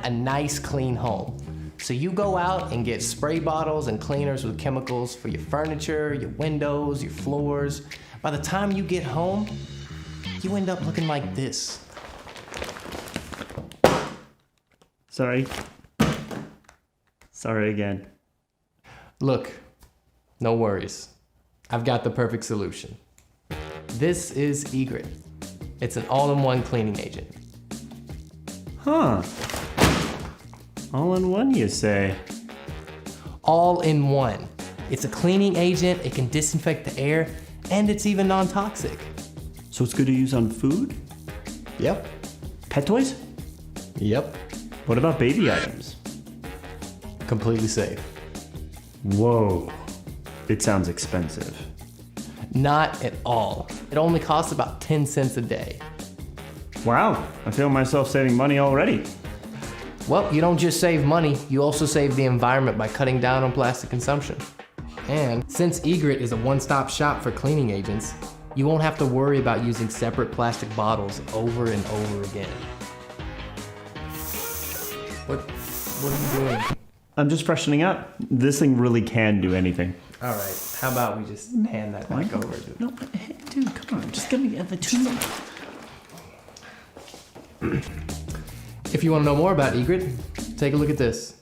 a nice clean home. So you go out and get spray bottles and cleaners with chemicals for your furniture, your windows, your floors. By the time you get home, you end up looking like this. Sorry. Sorry again. Look, no worries. I've got the perfect solution. This is Egret. It's an all-in-one cleaning agent. Huh. All in one, you say? All in one. It's a cleaning agent, it can disinfect the air, and it's even non-toxic. So it's good to use on food? Yep. Pet toys? Yep. What about baby items? Completely safe. Whoa. It sounds expensive. Not at all. It only costs about 10 cents a day. Wow, I feel myself saving money already. Well, you don't just save money, you also save the environment by cutting down on plastic consumption. And since Egret is a one-stop shop for cleaning agents, you won't have to worry about using separate plastic bottles over and over again. What are you doing? I'm just freshening up. This thing really can do anything. All right, how about we just hand that back over to No, dude, come on. Just give me the 2 minutes. If you want to know more about Egret, take a look at this.